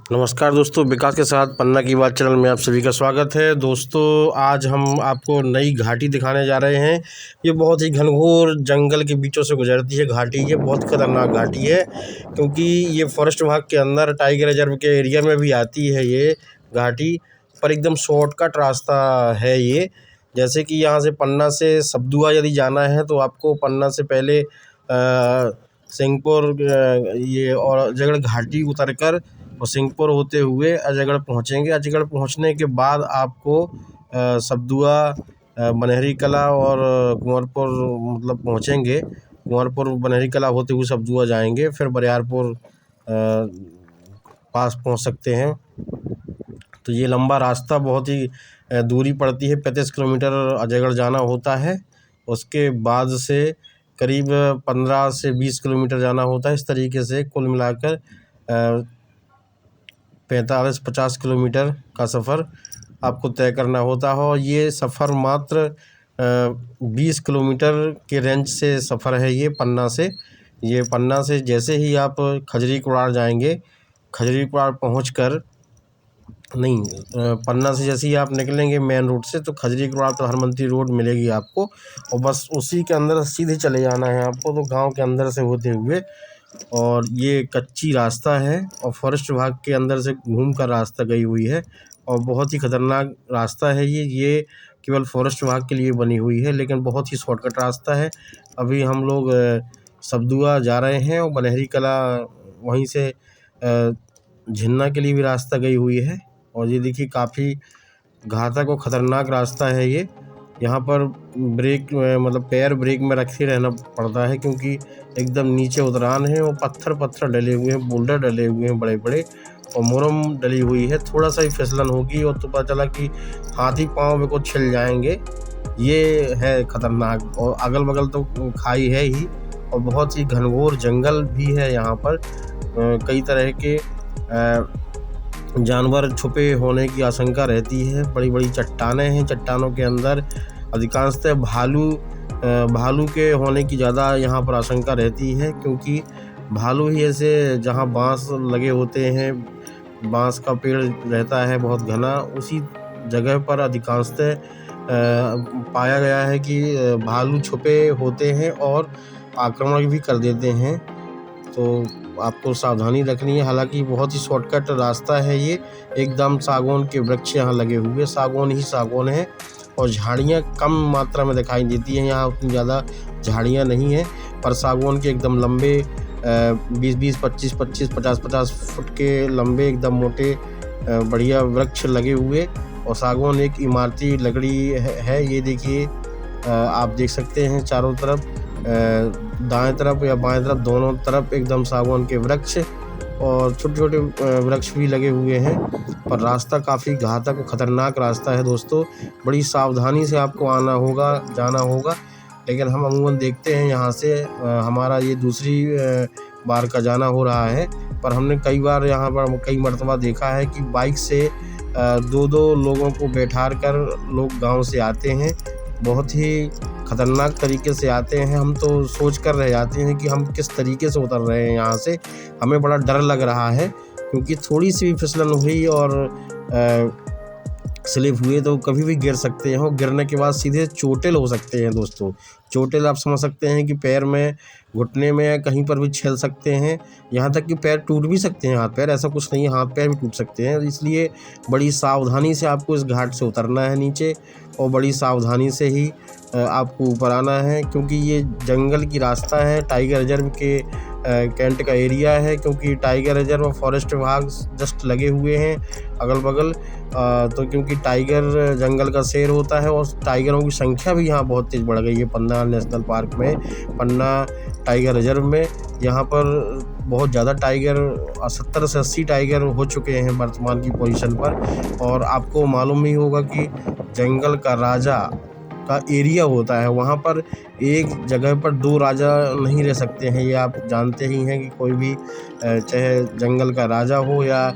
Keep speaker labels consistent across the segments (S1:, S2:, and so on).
S1: नमस्कार दोस्तों, विकास के साथ पन्ना की बात चैनल में आप सभी का स्वागत है। दोस्तों, आज हम आपको नई घाटी दिखाने जा रहे हैं। ये बहुत ही घनघोर जंगल के बीचों से गुजरती है घाटी। ये बहुत खतरनाक घाटी है क्योंकि ये फॉरेस्ट विभाग के अंदर टाइगर रिजर्व के एरिया में भी आती है ये घाटी, पर एकदम शॉर्टकट रास्ता है ये। जैसे कि यहाँ से पन्ना से सब्दुआ यदि जाना है तो आपको पन्ना से पहले सिंहपुर ये और अजयगढ़ घाटी उतर कर और सिंहपुर होते हुए अजयगढ़ पहुँचेंगे। अजयगढ़ पहुँचने के बाद आपको सब्दुआ, बनहरी कला और कुंवरपुर मतलब पहुँचेंगे। कुंवरपुर बनहरी कला होते हुए सब्दुआ जाएंगे, फिर बरियारपुर पास पहुँच सकते हैं। तो ये लंबा रास्ता बहुत ही दूरी पड़ती है, 35 किलोमीटर अजयगढ़ जाना होता है। उसके बाद से करीब 15 से 20 किलोमीटर जाना होता है। इस तरीके से कुल मिलाकर 45-50 किलोमीटर का सफ़र आपको तय करना होता है। और ये सफ़र मात्र 20 किलोमीटर के रेंज से सफ़र है ये पन्ना से। ये पन्ना से जैसे ही आप खजरी कुड़ार जाएंगे, खजरी कुड़ार पहुँचकर पन्ना से जैसे ही आप निकलेंगे मेन रोड से, तो खजरी कुड़ार तो हरमंती रोड मिलेगी आपको, और बस उसी के अंदर सीधे चले जाना है आपको, तो गांव के अंदर से होते हुए। और ये कच्ची रास्ता है और फॉरेस्ट विभाग के अंदर से घूम कर रास्ता गई हुई है, और बहुत ही ख़तरनाक रास्ता है ये केवल फॉरेस्ट विभाग के लिए बनी हुई है, लेकिन बहुत ही शॉर्टकट रास्ता है। अभी हम लोग सब्दुआ जा रहे हैं और बनहरी कला, वहीं से झिन्ना के लिए भी रास्ता गई हुई है। और ये देखिए काफ़ी घातक और ख़तरनाक रास्ता है ये। यहाँ पर ब्रेक मतलब पैर ब्रेक में रखे रहना पड़ता है, क्योंकि एकदम नीचे उतरान है और पत्थर डले हुए हैं, बोल्डर डले हुए हैं बड़े बड़े, और मुरम डली हुई है। थोड़ा सा ही फिसलन होगी और तो पता चला कि हाथी पाँव में को छिल जाएंगे। ये है ख़तरनाक, और अगल बगल तो खाई है ही, और बहुत ही घनघोर जंगल भी है यहाँ पर। कई तरह के जानवर छुपे होने की आशंका रहती है। बड़ी बड़ी चट्टानें हैं, चट्टानों के अंदर अधिकांशतः भालू के होने की ज़्यादा यहाँ पर आशंका रहती है, क्योंकि भालू ही ऐसे जहाँ बांस लगे होते हैं, बांस का पेड़ रहता है बहुत घना, उसी जगह पर अधिकांशतः पाया गया है कि भालू छुपे होते हैं और आक्रमण भी कर देते हैं। तो आपको सावधानी रखनी है। हालांकि बहुत ही शॉर्टकट रास्ता है ये। एकदम सागौन के वृक्ष यहाँ लगे हुए, सागौन ही सागौन है, और झाड़ियाँ कम मात्रा में दिखाई देती हैं। यहाँ उतनी ज़्यादा झाड़ियाँ नहीं हैं, पर सागौन के एकदम लंबे 20-20, 25-25, 50-50 फुट के लंबे एकदम मोटे बढ़िया वृक्ष लगे हुए। और सागौन एक इमारती लकड़ी है। ये देखिए, आप देख सकते हैं चारों तरफ, दाएं तरफ या बाएं तरफ, दोनों तरफ एकदम सागौन के वृक्ष और छोटे छोटे वृक्ष भी लगे हुए हैं। पर रास्ता काफ़ी घातक और ख़तरनाक रास्ता है दोस्तों। बड़ी सावधानी से आपको आना होगा, जाना होगा। लेकिन हम अमूमन देखते हैं यहाँ से, हमारा ये दूसरी बार का जाना हो रहा है, पर हमने कई बार यहाँ पर कई मर्तबा देखा है कि बाइक से 2-2 लोगों को बैठा कर लोग गाँव से आते हैं। बहुत ही ख़तरनाक तरीके से आते हैं। हम तो सोच कर रह जाते हैं कि हम किस तरीके से उतर रहे हैं यहाँ से। हमें बड़ा डर लग रहा है, क्योंकि थोड़ी सी भी फिसलन हुई और स्लिप हुए तो कभी भी गिर सकते हैं, और गिरने के बाद सीधे चोटिल हो सकते हैं दोस्तों। चोटिल आप समझ सकते हैं कि पैर में, घुटने में, कहीं पर भी छिल सकते हैं। यहाँ तक कि पैर टूट भी सकते हैं, हाथ पैर, ऐसा कुछ नहीं है, हाथ पैर भी टूट सकते हैं। इसलिए बड़ी सावधानी से आपको इस घाट से उतरना है नीचे, और बड़ी सावधानी से ही आपको ऊपर आना है, क्योंकि ये जंगल की रास्ता है। टाइगर रिजर्व के कैंट का एरिया है, क्योंकि टाइगर रिजर्व और फॉरेस्ट विभाग जस्ट लगे हुए हैं अगल बगल। तो क्योंकि टाइगर जंगल का शेर होता है, और टाइगरों की संख्या भी यहाँ बहुत तेज़ बढ़ गई है पन्ना नेशनल पार्क में, पन्ना टाइगर रिजर्व में। यहाँ पर बहुत ज़्यादा टाइगर, 70 से 80 टाइगर हो चुके हैं वर्तमान की पोजीशन पर। और आपको मालूम ही होगा कि जंगल का राजा का एरिया होता है, वहाँ पर एक जगह पर 2 राजा नहीं रह सकते हैं। ये आप जानते ही हैं कि कोई भी चाहे जंगल का राजा हो या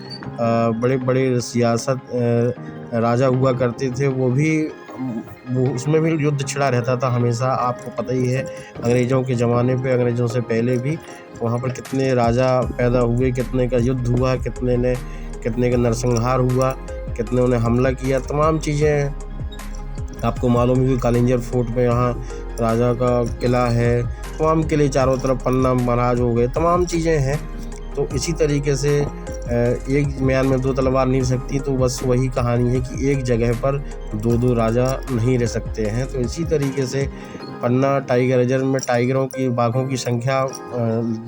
S1: बड़े बड़े सियासत राजा हुआ करते थे, वो उसमें भी युद्ध छिड़ा रहता था हमेशा। आपको पता ही है, अंग्रेज़ों के ज़माने पे, अंग्रेज़ों से पहले भी वहाँ पर कितने राजा पैदा हुए, कितने का युद्ध हुआ, कितने का नरसंहार हुआ, कितने उन्हें हमला किया, तमाम चीज़ें आपको मालूम ही। कालिंजर फोर्ट में यहाँ राजा का किला है, तमाम किले चारों तरफ, पन्ना महाराज हो गए, तमाम चीज़ें हैं। तो इसी तरीके से एक म्यान में दो तलवार नहीं रह सकती, तो बस वही कहानी है कि एक जगह पर दो दो राजा नहीं रह सकते हैं। तो इसी तरीके से पन्ना टाइगर रिजर्व में टाइगरों की, बाघों की संख्या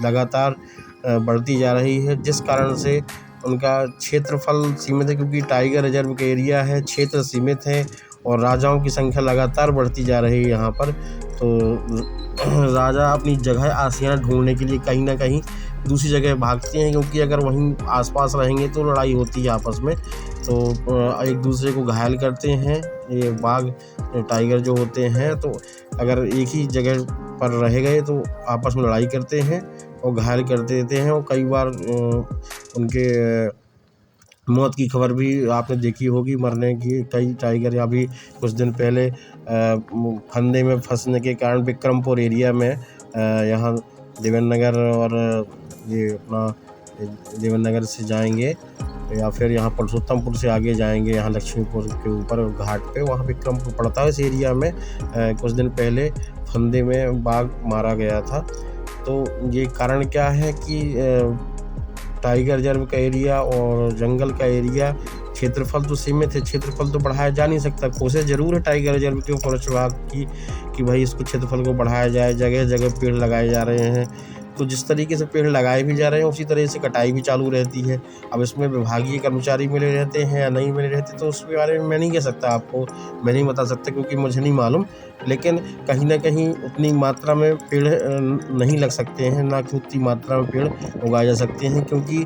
S1: लगातार बढ़ती जा रही है, जिस कारण से उनका क्षेत्रफल सीमित है, क्योंकि टाइगर रिजर्व का एरिया है, क्षेत्र सीमित है और राजाओं की संख्या लगातार बढ़ती जा रही है यहाँ पर। तो राजा अपनी जगह आसियाना ढूंढने के लिए कहीं ना कहीं दूसरी जगह भागते हैं, क्योंकि अगर वहीं आसपास रहेंगे तो लड़ाई होती है आपस में, तो एक दूसरे को घायल करते हैं ये बाघ टाइगर जो होते हैं। तो अगर एक ही जगह पर रह गए तो आपस में लड़ाई करते हैं और घायल कर देते हैं, और कई बार उनके मौत की खबर भी आपने देखी होगी, मरने की। कई टाइगर अभी कुछ दिन पहले फंदे में फंसने के कारण विक्रमपुर एरिया में, यहाँ देवेंद्र नगर और ये अपना देवेंद्र नगर से जाएंगे या फिर यहाँ पुरुषोत्तमपुर से आगे जाएंगे, यहाँ लक्ष्मीपुर के ऊपर घाट पे, वहाँ विक्रमपुर पड़ता है। इस एरिया में कुछ दिन पहले फंदे में बाघ मारा गया था। तो ये कारण क्या है कि टाइगर रिजर्व का एरिया और जंगल का एरिया, क्षेत्रफल तो सीमित है, क्षेत्रफल तो बढ़ाया जा नहीं सकता। कोशिश ज़रूर है टाइगर रिजर्व के फॉरेस्ट विभाग की कि भाई इसको क्षेत्रफल को बढ़ाया जाए, जगह जगह पेड़ लगाए जा रहे हैं। तो जिस तरीके से पेड़ लगाए भी जा रहे हैं उसी तरह से कटाई भी चालू रहती है। अब इसमें विभागीय कर्मचारी मिले रहते हैं या नहीं मिले रहते, तो उसके बारे में मैं नहीं कह सकता आपको, मैं नहीं बता सकता क्योंकि मुझे नहीं मालूम। लेकिन कहीं ना कहीं उतनी मात्रा में पेड़ नहीं लग सकते हैं, ना कि उतनी मात्रा में पेड़ उगाए जा सकते हैं, क्योंकि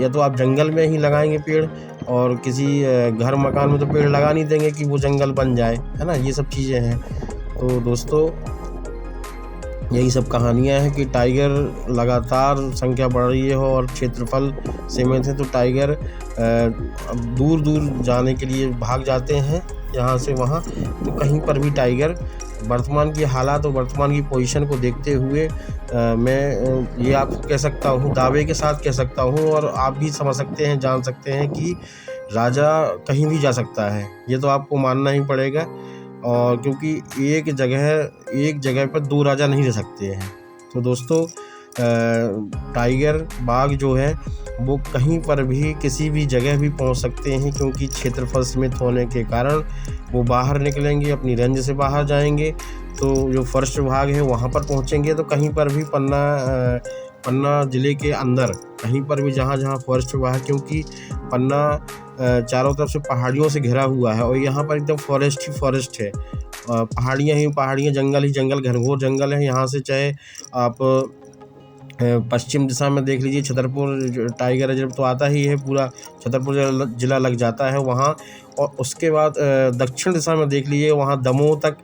S1: या तो आप जंगल में ही लगाएंगे पेड़, और किसी घर मकान में तो पेड़ लगा नहीं देंगे कि वो जंगल बन जाए, है ना। ये सब चीज़ें हैं। तो दोस्तों यही सब कहानियाँ हैं कि टाइगर लगातार संख्या बढ़ रही है और क्षेत्रफल सीमित है, तो टाइगर अब दूर दूर जाने के लिए भाग जाते हैं यहाँ से वहाँ। तो कहीं पर भी टाइगर वर्तमान की हालात और वर्तमान की पोजीशन को देखते हुए मैं ये आपको कह सकता हूँ, दावे के साथ कह सकता हूँ, और आप भी समझ सकते हैं, जान सकते हैं कि राजा कहीं भी जा सकता है। ये तो आपको मानना ही पड़ेगा, और क्योंकि एक जगह पर दो राजा नहीं रह सकते हैं। तो दोस्तों टाइगर बाघ जो है वो कहीं पर भी किसी भी जगह भी पहुंच सकते हैं, क्योंकि क्षेत्रफल सीमित होने के कारण वो बाहर निकलेंगे, अपनी रेंज से बाहर जाएंगे। तो जो फॉरेस्ट विभाग है वहाँ पर पहुँचेंगे तो कहीं पर भी पन्ना ज़िले के अंदर कहीं पर भी जहाँ जहाँ फॉरेस्ट विभाग, क्योंकि पन्ना चारों तरफ से पहाड़ियों से घिरा हुआ है और यहाँ पर एकदम फॉरेस्ट ही फॉरेस्ट है, पहाड़ियाँ ही पहाड़ियाँ, जंगल ही जंगल, घनघोर जंगल है। यहाँ से चाहे आप पश्चिम दिशा में देख लीजिए, छतरपुर टाइगर रिजर्व तो आता ही है, पूरा छतरपुर ज़िला लग जाता है वहाँ, और उसके बाद दक्षिण दिशा में देख लीजिए, वहाँ दमोह तक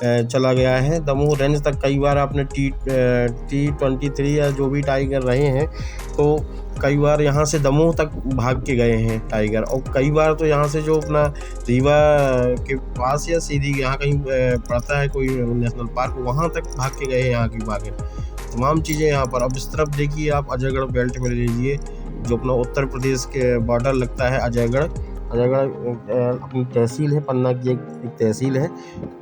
S1: चला गया है, दमोह रेंज तक। कई बार आपने T23 या जो भी टाइगर रहे हैं तो कई बार यहाँ से दमोह तक भाग के गए हैं टाइगर, और कई बार तो यहाँ से जो अपना रीवा के पास या सीधी यहाँ कहीं पड़ता है कोई नेशनल पार्क, वहाँ तक भाग के गए हैं यहाँ की बाघें। तमाम चीज़ें यहाँ पर। अब इस तरफ देखिए आप अजयगढ़ बेल्ट में ले लीजिए, जो अपना उत्तर प्रदेश के बॉर्डर लगता है। अजयगढ़ अपनी तहसील है, पन्ना की एक तहसील है,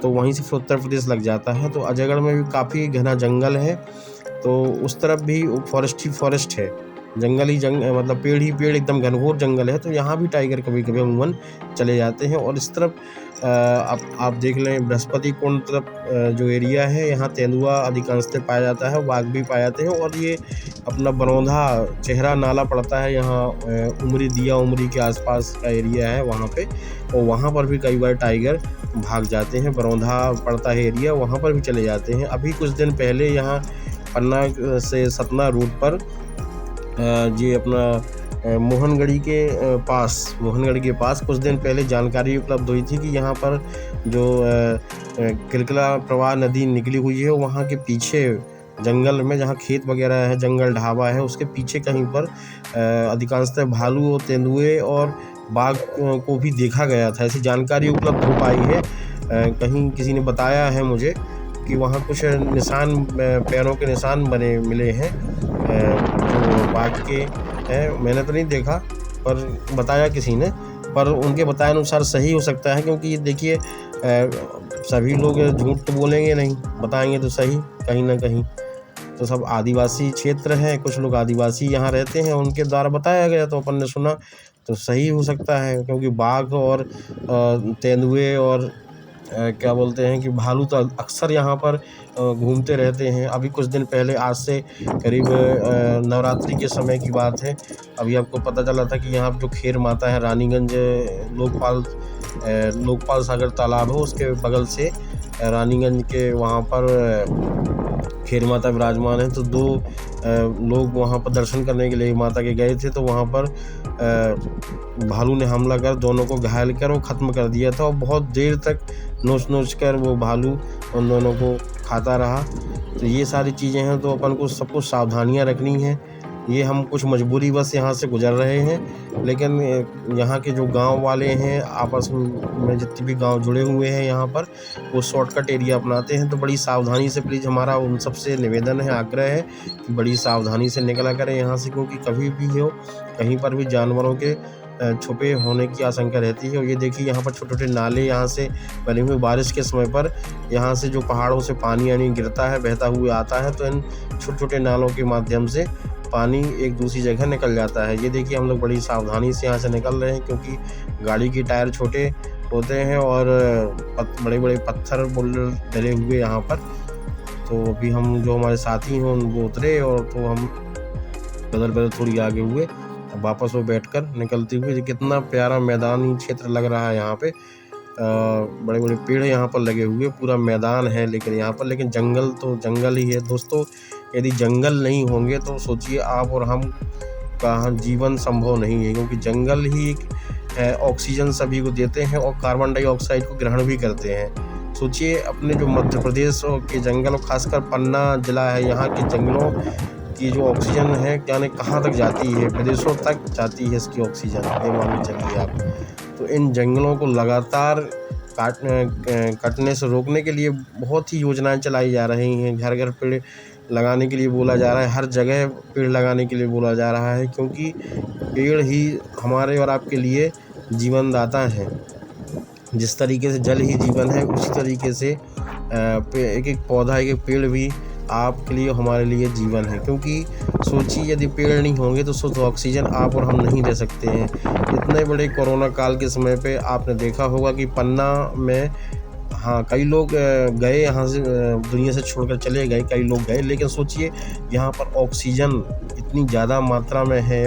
S1: तो वहीं से फिर उत्तर प्रदेश लग जाता है। तो अजयगढ़ में भी काफ़ी घना जंगल है, तो उस तरफ भी फॉरेस्ट ही फॉरेस्ट है, जंगल ही मतलब पेड़ ही पेड़, एकदम घनघोर जंगल है। तो यहाँ भी टाइगर कभी कभी अमूमन चले जाते हैं। और इस तरफ आप देख लें बृहस्पति कुंड तरफ जो एरिया है, यहाँ तेंदुआ अधिकांशतः पाया जाता है, बाघ भी पाए जाते हैं। और ये अपना बरौंधा चेहरा नाला पड़ता है यहाँ, उमरी के आसपास का एरिया है वहाँ पे, और वहाँ पर भी कई बार टाइगर भाग जाते हैं। बरौंधा पड़ता है एरिया, वहाँ पर भी चले जाते हैं। अभी कुछ दिन पहले यहाँ पन्ना से सतना रूट पर ये अपना मोहनगढ़ी के पास कुछ दिन पहले जानकारी उपलब्ध हुई थी कि यहाँ पर जो किलकिला प्रवाह नदी निकली हुई है, वहाँ के पीछे जंगल में जहाँ खेत वगैरह है, जंगल ढाबा है, उसके पीछे कहीं पर अधिकांशतः भालू और तेंदुए और बाघ को भी देखा गया था। ऐसी जानकारी उपलब्ध हो पाई है, कहीं किसी ने बताया है मुझे कि वहाँ कुछ निशान, पैरों के निशान बने मिले हैं जो बाघ के हैं। मैंने तो नहीं देखा, पर बताया किसी ने, पर उनके बताए अनुसार सही हो सकता है, क्योंकि देखिए सभी लोग झूठ तो बोलेंगे नहीं, बताएंगे तो सही कहीं ना कहीं। तो सब आदिवासी क्षेत्र है, कुछ लोग आदिवासी यहाँ रहते हैं, उनके द्वारा बताया गया तो अपन ने सुना, तो सही हो सकता है, क्योंकि बाघ और तेंदुए और क्या बोलते हैं कि भालू तो अक्सर यहाँ पर घूमते रहते हैं। अभी कुछ दिन पहले, आज से करीब नवरात्रि के समय की बात है, अभी आपको पता चला था कि यहाँ जो खेर माता है रानीगंज लोकपाल सागर तालाब है, उसके बगल से रानीगंज के वहाँ पर खेर माता विराजमान है। तो दो लोग वहाँ पर दर्शन करने के लिए माता के गए थे, तो वहाँ पर भालू ने हमला कर दोनों को घायल कर वो ख़त्म कर दिया था, और बहुत देर तक नोच कर वो भालू उन दोनों को खाता रहा। तो ये सारी चीज़ें हैं, तो अपन को सब कुछ सावधानियाँ रखनी है। ये हम कुछ मजबूरी बस यहाँ से गुजर रहे हैं, लेकिन यहाँ के जो गांव वाले हैं आपस में जितने भी गांव जुड़े हुए हैं यहाँ पर, वो शॉर्टकट एरिया अपनाते हैं। तो बड़ी सावधानी से प्लीज़ हमारा उन सब से निवेदन है, आग्रह है कि बड़ी सावधानी से निकला करें यहाँ से, क्योंकि कभी भी हो कहीं पर भी जानवरों के छुपे होने की आशंका रहती है। और ये देखिए यहाँ पर छोटे छोटे नाले यहाँ से बने हुए, बारिश के समय पर यहाँ से जो पहाड़ों से पानी यानी गिरता है, बहता हुआ आता है, तो इन छोटे छोटे नालों के माध्यम से पानी एक दूसरी जगह निकल जाता है। ये देखिए हम लोग बड़ी सावधानी से यहाँ से निकल रहे हैं, क्योंकि गाड़ी के टायर छोटे होते हैं और बड़े बड़े पत्थर बोल्डर डले हुए यहाँ पर। तो अभी हम जो हमारे साथी हैं वो उतरे, और तो हम बदल थोड़ी आगे हुए, वापस वो बैठकर निकलते हुए। कितना प्यारा मैदानी क्षेत्र लग रहा है यहाँ पे, बड़े बड़े पेड़ यहाँ पर लगे हुए, पूरा मैदान है लेकिन यहाँ पर, लेकिन जंगल तो जंगल ही है दोस्तों। यदि जंगल नहीं होंगे तो सोचिए आप और हम का जीवन संभव नहीं है, क्योंकि जंगल ही ऑक्सीजन सभी को देते हैं और कार्बन डाइऑक्साइड को ग्रहण भी करते हैं। सोचिए अपने जो मध्य प्रदेश के जंगल, और खासकर पन्ना जिला है, यहाँ के जंगलों की जो ऑक्सीजन है जाने कहाँ तक जाती है, विदेशों तक जाती है इसकी ऑक्सीजन, ये मान के चलिए आप। तो इन जंगलों को लगातार कटने से रोकने के लिए बहुत ही योजनाएं चलाई जा रही हैं। घर घर पेड़ लगाने के लिए बोला जा रहा है, हर जगह पेड़ लगाने के लिए बोला जा रहा है, क्योंकि पेड़ ही हमारे और आपके लिए जीवनदाता हैं। जिस तरीके से जल ही जीवन है, उसी तरीके से एक एक पौधा, एक एक पेड़ भी आपके लिए हमारे लिए जीवन है। क्योंकि सोचिए यदि पेड़ नहीं होंगे तो शुद्ध ऑक्सीजन आप और हम नहीं ले सकते हैं। इतने बड़े कोरोना काल के समय पे आपने देखा होगा कि पन्ना में कई लोग गए यहाँ से, दुनिया से छोड़कर चले गए, कई लोग गए, लेकिन सोचिए यहाँ पर ऑक्सीजन इतनी ज़्यादा मात्रा में है।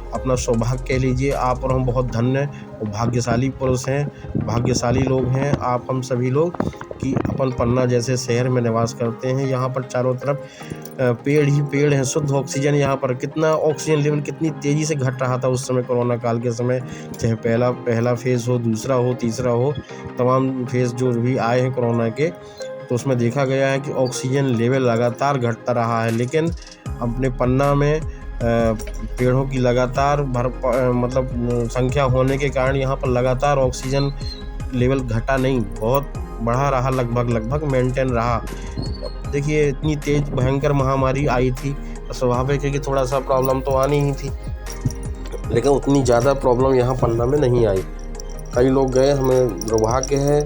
S1: अपना सौभाग्य कह लीजिए, आप और हम बहुत धन्य और भाग्यशाली पुरुष हैं, भाग्यशाली लोग हैं आप हम सभी लोग, कि अपन पन्ना जैसे शहर में निवास करते हैं। यहाँ पर चारों तरफ पेड़ ही पेड़ हैं, शुद्ध ऑक्सीजन। यहाँ पर कितना ऑक्सीजन लेवल कितनी तेज़ी से घट रहा था उस समय कोरोना काल के समय, चाहे पहला फेज़ हो, दूसरा हो, तीसरा हो, तमाम फेज़ जो भी आए हैं कोरोना के, तो उसमें देखा गया है कि ऑक्सीजन लेवल लगातार घटता रहा है। लेकिन अपने पन्ना में पेड़ों की लगातार संख्या होने के कारण यहाँ पर लगातार ऑक्सीजन लेवल घटा नहीं, बहुत बढ़ा रहा, लगभग मेंटेन रहा। देखिए इतनी तेज भयंकर महामारी आई थी, स्वाभाविक है कि थोड़ा सा प्रॉब्लम तो आनी ही थी, लेकिन उतनी ज़्यादा प्रॉब्लम यहाँ पन्ना में नहीं आई। कई लोग गए, हमें दुर्भाग्य है,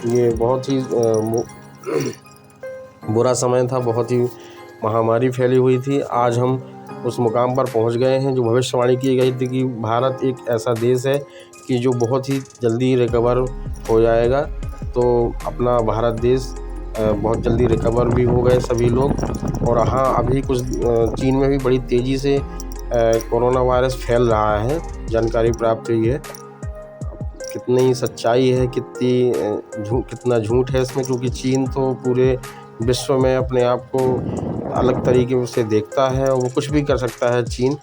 S1: ये बहुत ही बुरा समय था, बहुत ही महामारी फैली हुई थी। आज हम उस मुकाम पर पहुंच गए हैं जो भविष्यवाणी की गई थी कि भारत एक ऐसा देश है कि जो बहुत ही जल्दी रिकवर हो जाएगा। तो अपना भारत देश बहुत जल्दी रिकवर भी हो गए सभी लोग। और अभी कुछ चीन में भी बड़ी तेज़ी से कोरोना वायरस फैल रहा है, जानकारी प्राप्त हुई है। कितनी सच्चाई है, कितना झूठ है इसमें, क्योंकि चीन तो पूरे विश्व में अपने आप को अलग तरीके से देखता है और वो कुछ भी कर सकता है चीन।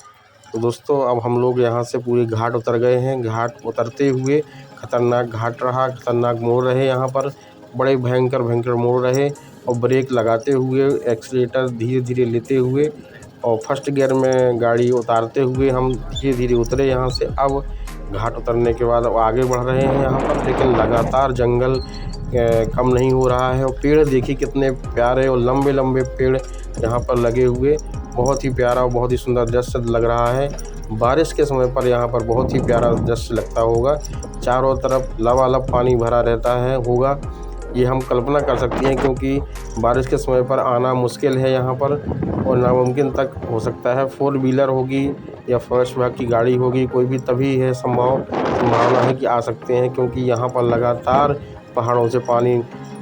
S1: तो दोस्तों अब हम लोग यहाँ से पूरे घाट उतर गए हैं। घाट उतरते हुए खतरनाक घाट रहा, खतरनाक मोड़ रहे, यहाँ पर बड़े भयंकर मोड़ रहे, और ब्रेक लगाते हुए, एक्सीलेटर धीरे धीरे लेते हुए और फर्स्ट गियर में गाड़ी उतारते हुए हम धीरे धीरे उतरे यहाँ से। अब घाट उतरने के बाद अब आगे बढ़ रहे हैं यहाँ पर, लेकिन लगातार जंगल कम नहीं हो रहा है। और पेड़ देखिए कितने प्यारे और लंबे पेड़ यहाँ पर लगे हुए, बहुत ही प्यारा और बहुत ही सुंदर दृश्य लग रहा है। बारिश के समय पर यहाँ पर बहुत ही प्यारा दृश्य लगता होगा। चारों तरफ लबालब पानी भरा रहता होगा। ये हम कल्पना कर सकते हैं, क्योंकि बारिश के समय पर आना मुश्किल है यहाँ पर और नामुमकिन तक हो सकता है। 4 व्हीलर होगी या फॉरेस्ट विभाग की गाड़ी होगी, कोई भी तभी है संभावना है कि आ सकते हैं, क्योंकि यहाँ पर लगातार पहाड़ों से पानी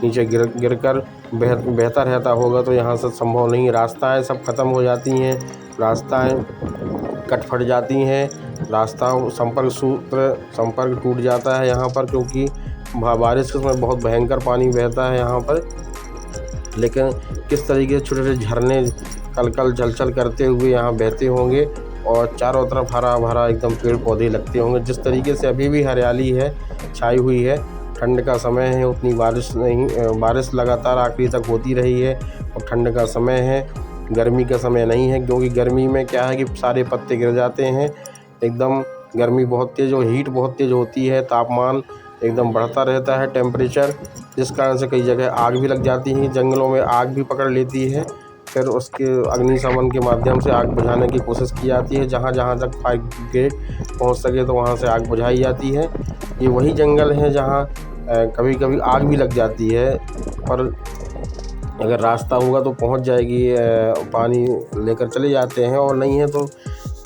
S1: नीचे गिर कर बहता रहता होगा। तो यहाँ से संभव नहीं, रास्ताएँ सब ख़त्म हो जाती हैं, रास्ताएँ कट फट जाती हैं, संपर्क टूट जाता है यहाँ पर, क्योंकि बारिश के समय बहुत भयंकर पानी बहता है यहाँ पर। लेकिन किस तरीके से छोटे-छोटे झरने कल-कल छल-छल करते हुए यहाँ बहते होंगे और चारों तरफ हरा-भरा एकदम पेड़-पौधे लगते होंगे। जिस तरीके से अभी भी हरियाली है, छाई हुई है, ठंड का समय है, उतनी बारिश नहीं, बारिश लगातार आखिरी तक होती रही है और ठंड का समय है, गर्मी का समय नहीं है। क्योंकि गर्मी में क्या है कि सारे पत्ते गिर जाते हैं, एकदम गर्मी बहुत तेज़ और हीट बहुत तेज़ होती है, तापमान एकदम बढ़ता रहता है टेम्परेचर, जिस कारण से कई जगह आग भी लग जाती है, जंगलों में आग भी पकड़ लेती है। फिर उसके अग्निशमन के माध्यम से आग बुझाने की कोशिश की जाती है, जहाँ तक फायर ब्रिगेड पहुँच सके तो वहाँ से आग बुझाई जाती है। ये वही जंगल है जहाँ कभी कभी आग भी लग जाती है, पर अगर रास्ता होगा तो पहुँच जाएगी, पानी लेकर चले जाते हैं, और नहीं है तो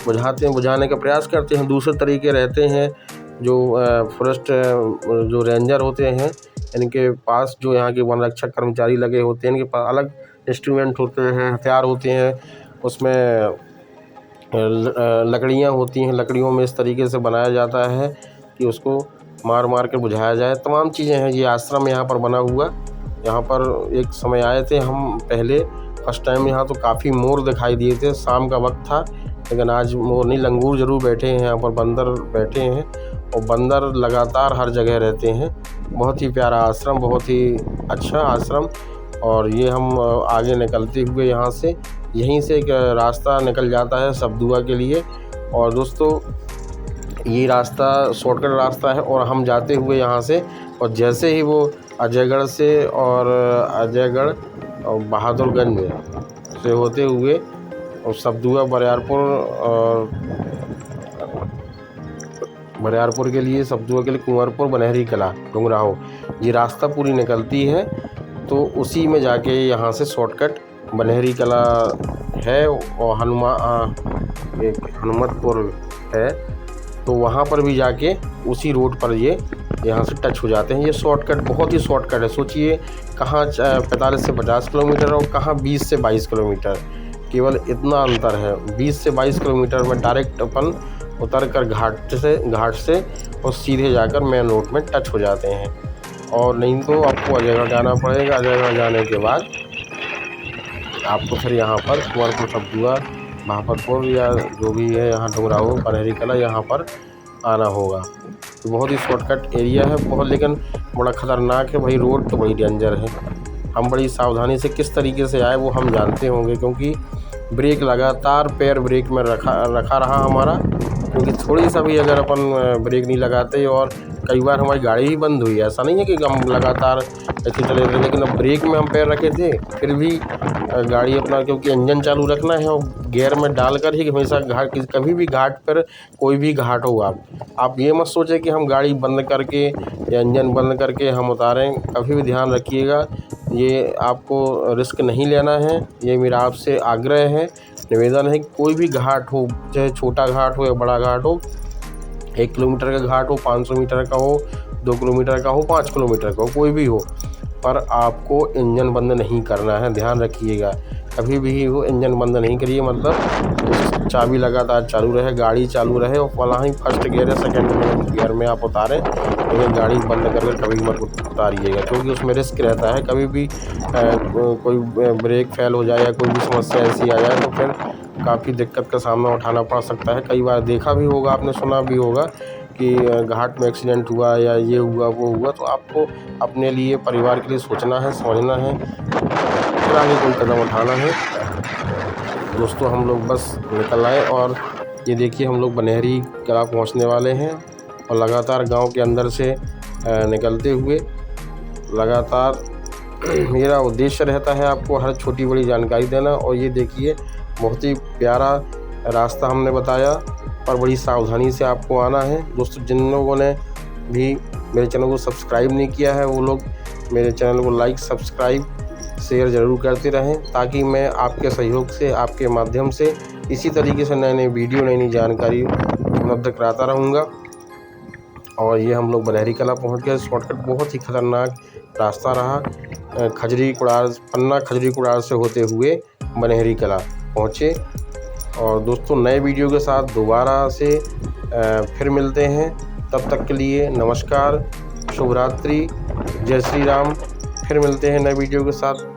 S1: बुझाने का प्रयास करते हैं। दूसरे तरीके रहते हैं जो फॉरेस्ट जो रेंजर होते हैं, इनके पास जो यहाँ के वन रक्षक कर्मचारी लगे होते हैं, इनके पास अलग इंस्ट्रूमेंट होते हैं, हथियार होते हैं, उसमें लकड़ियाँ होती हैं, लकड़ियों में इस तरीके से बनाया जाता है कि उसको मार कर बुझाया जाए। तमाम चीज़ें हैं। ये आश्रम यहाँ पर बना हुआ, यहाँ पर एक समय आए थे हम पहले फर्स्ट टाइम, यहाँ तो काफ़ी मोर दिखाई दिए थे, शाम का वक्त था, लेकिन आज मोर नहीं, लंगूर ज़रूर बैठे हैं यहाँ पर, बंदर बैठे हैं और बंदर लगातार हर जगह रहते हैं। बहुत ही प्यारा आश्रम, बहुत ही अच्छा आश्रम। और ये हम आगे निकलते हुए यहाँ से, यहीं से एक रास्ता निकल जाता है सबदुआ के लिए। और दोस्तों ये रास्ता शॉर्टकट रास्ता है और हम जाते हुए यहाँ से, और जैसे ही वो अजयगढ़ से और बहादुरगंज से होते हुए और सबदुआ बरियारपुर के लिए, सबदुआ के लिए कुंवरपुर, बनहरी कला, डुंगराहो, ये रास्ता पूरी निकलती है। तो उसी में जाके यहाँ से शॉर्टकट बनहरी कला है और हनुमतपुर है, तो वहाँ पर भी जाके उसी रोड पर ये यहाँ से टच हो जाते हैं। ये शॉर्टकट बहुत ही शॉर्टकट है। सोचिए कहाँ 45 से 50 किलोमीटर और कहाँ 20 से 22 किलोमीटर, केवल इतना अंतर है। 20 से 22 किलोमीटर में डायरेक्ट अपन उतर कर घाट से और सीधे जाकर मेन रोड में टच हो जाते हैं। और नहीं तो आपको अजयगढ़ जाना पड़ेगा। अजयगढ़ जाने के बाद आपको फिर यहाँ पर कुंवरपुर, सबदुआ, बहादुरपुर या जो भी है यहाँ डुंगराहो, बनहरी कला, यहाँ पर आना होगा। तो बहुत ही शॉर्टकट एरिया है बहुत, लेकिन बड़ा ख़तरनाक है भाई, रोड तो बड़ी डेंजर है। हम बड़ी सावधानी से किस तरीके से आए वो हम जानते होंगे, क्योंकि ब्रेक लगातार पैर ब्रेक में रखा रहा हमारा, क्योंकि थोड़ी सा भी अगर अपन ब्रेक नहीं लगाते, और कई बार हमारी गाड़ी ही बंद हुई है, ऐसा नहीं है कि हम लगातार ऐसे चले थे, लेकिन अब ब्रेक में हम पैर रखे थे फिर भी गाड़ी अपना, क्योंकि इंजन चालू रखना है और गियर में डालकर ही हमेशा कभी भी घाट पर, कोई भी घाट हो, आप ये मत सोचें कि हम गाड़ी बंद करके या इंजन बंद करके हम उतारें। कभी भी ध्यान रखिएगा, ये आपको रिस्क नहीं लेना है। ये मेरा आपसे आग्रह है, निवेदन है कि कोई भी घाट हो, चाहे छोटा घाट हो या बड़ा घाट हो, 1 किलोमीटर का घाट हो, 500 मीटर का हो, 2 किलोमीटर का हो, 5 किलोमीटर का हो, कोई भी हो, पर आपको इंजन बंद नहीं करना है। ध्यान रखिएगा, कभी भी हो इंजन बंद नहीं करिए, मतलब चाबी लगातार चालू रहे, गाड़ी चालू रहे, और फला ही फर्स्ट गियर या सेकेंड गियर में आप उतारें, लेकिन गाड़ी बंद करके कभी मत उतारिएगा, क्योंकि उसमें रिस्क रहता है। कभी भी कोई ब्रेक फेल हो जाए या कोई भी समस्या ऐसी आ जाए तो फिर काफ़ी दिक्कत का सामना उठाना पड़ सकता है। कई बार देखा भी होगा, आपने सुना भी होगा कि घाट में एक्सीडेंट हुआ या ये हुआ वो हुआ, तो आपको अपने लिए, परिवार के लिए सोचना है, समझना है, फिर आगे कोई कदम उठाना है। दोस्तों हम लोग बस निकल आए और ये देखिए हम लोग बनहरी कला पहुंचने वाले हैं, और लगातार गांव के अंदर से निकलते हुए लगातार मेरा उद्देश्य रहता है आपको हर छोटी बड़ी जानकारी देना। और ये देखिए बहुत ही प्यारा रास्ता हमने बताया, पर बड़ी सावधानी से आपको आना है। दोस्तों, जिन लोगों ने भी मेरे चैनल को सब्सक्राइब नहीं किया है वो लोग मेरे चैनल को लाइक, सब्सक्राइब, शेयर ज़रूर करते रहें, ताकि मैं आपके सहयोग से, आपके माध्यम से इसी तरीके से नए नए वीडियो, नई नई जानकारी उपलब्ध कराता रहूँगा। और ये हम लोग बलहरी कला पहुँच गए। शॉर्टकट बहुत ही खतरनाक रास्ता रहा। खजरी कुड़ार, पन्ना खजरी कुड़ार से होते हुए बलहरी कला पहुँचे। और दोस्तों, नए वीडियो के साथ दोबारा से फिर मिलते हैं। तब तक के लिए नमस्कार, शुभ रात्रि, जय श्री राम। फिर मिलते हैं नए वीडियो के साथ।